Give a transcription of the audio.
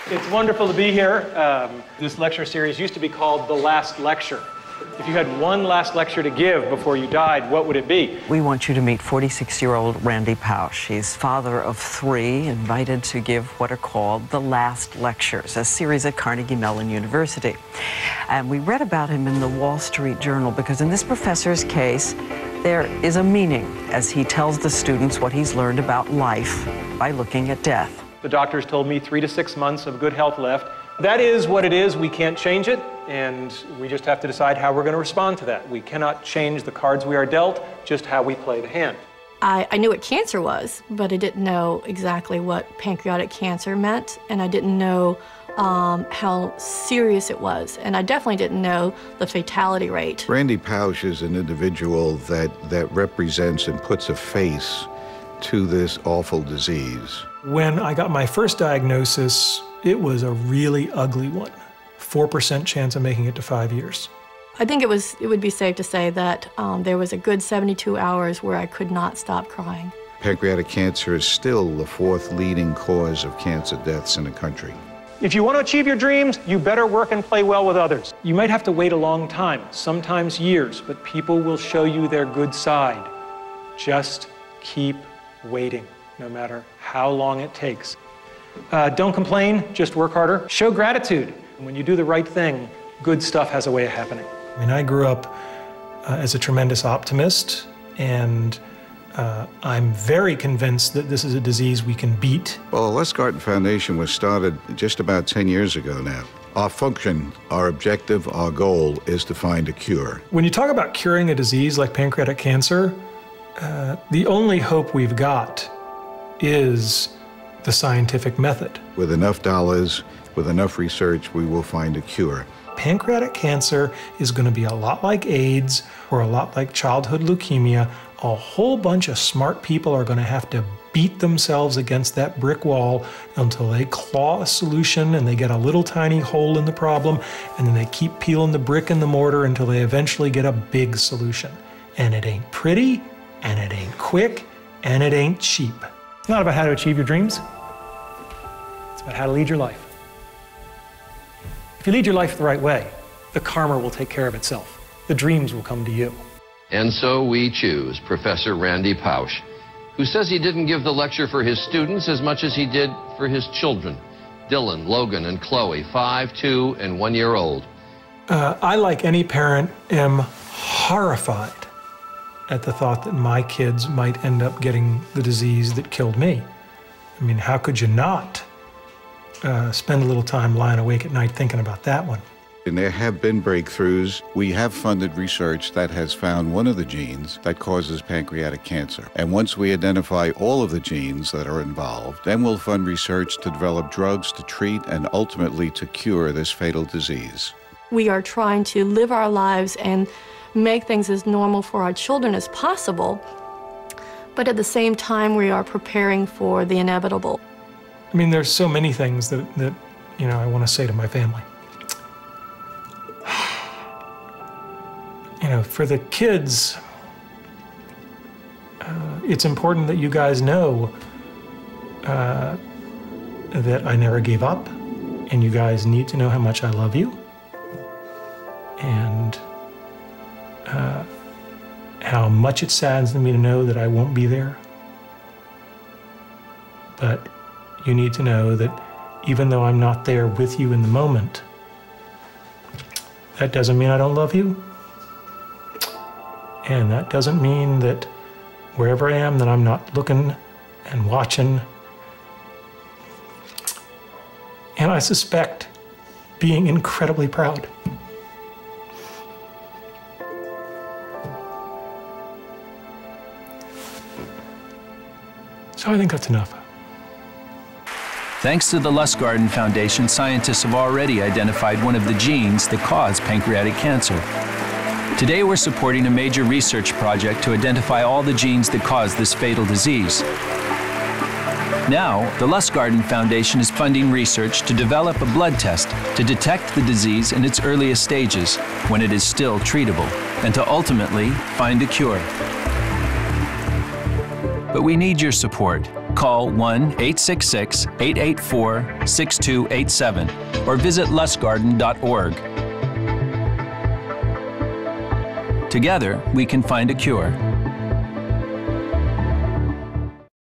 It's wonderful to be here. This lecture series used to be called The Last Lecture. If you had one last lecture to give before you died, what would it be? We want you to meet 46-year-old Randy Pausch. He's father of 3, invited to give what are called The Last Lectures, a series at Carnegie Mellon University. And we read about him in the Wall Street Journal because in this professor's case, there is a meaning as he tells the students what he's learned about life by looking at death. The doctors told me 3 to 6 months of good health left. That is what it is. We can't change it, and we just have to decide how we're going to respond to that. We cannot change the cards we are dealt, just how we play the hand. I knew what cancer was, but I didn't know exactly what pancreatic cancer meant, and I didn't know how serious it was, and I definitely didn't know the fatality rate. Randy Pausch is an individual that represents and puts a face to this awful disease. When I got my first diagnosis, it was a really ugly one. 4% chance of making it to 5 years. I think it would be safe to say that there was a good 72 hours where I could not stop crying. Pancreatic cancer is still the 4th leading cause of cancer deaths in the country. If you want to achieve your dreams, you better work and play well with others. You might have to wait a long time, sometimes years, but people will show you their good side. Just keep waiting, no matter how long it takes. Don't complain, just work harder. Show gratitude. When you do the right thing, good stuff has a way of happening. I mean, I grew up as a tremendous optimist, and I'm very convinced that this is a disease we can beat. Well, the Lustgarten Foundation was started just about 10 years ago now. Our function, our objective, our goal is to find a cure. When you talk about curing a disease like pancreatic cancer, the only hope we've got is the scientific method. With enough dollars, with enough research, we will find a cure. Pancreatic cancer is going to be a lot like AIDS or a lot like childhood leukemia. A whole bunch of smart people are going to have to beat themselves against that brick wall until they claw a solution and they get a little tiny hole in the problem, and then they keep peeling the brick and the mortar until they eventually get a big solution. And it ain't pretty, and it ain't quick, and it ain't cheap. It's not about how to achieve your dreams. It's about how to lead your life. If you lead your life the right way, the karma will take care of itself. The dreams will come to you. And so we choose Professor Randy Pausch, who says he didn't give the lecture for his students as much as he did for his children, Dylan, Logan, and Chloe, 5, 2, and 1 year old. I, like any parent, am horrified at the thought that my kids might end up getting the disease that killed me. I mean, how could you not spend a little time lying awake at night thinking about that one? And there have been breakthroughs. We have funded research that has found one of the genes that causes pancreatic cancer. And once we identify all of the genes that are involved, then we'll fund research to develop drugs to treat and ultimately to cure this fatal disease. We are trying to live our lives and make things as normal for our children as possible, but at the same time we are preparing for the inevitable. I mean, there's so many things that you know, I want to say to my family. You know, for the kids, it's important that you guys know that I never gave up, and you guys need to know how much I love you, and how much it saddens me to know that I won't be there. But you need to know that even though I'm not there with you in the moment, that doesn't mean I don't love you. And that doesn't mean that wherever I am, that I'm not looking and watching. And I suspect being incredibly proud. So I think that's enough. Thanks to the Lustgarten Foundation, scientists have already identified one of the genes that cause pancreatic cancer. Today we're supporting a major research project to identify all the genes that cause this fatal disease. Now, the Lustgarten Foundation is funding research to develop a blood test to detect the disease in its earliest stages, when it is still treatable, and to ultimately find a cure. But we need your support. call 1-866-884-6287 or visit lustgarten.org. Together, we can find a cure.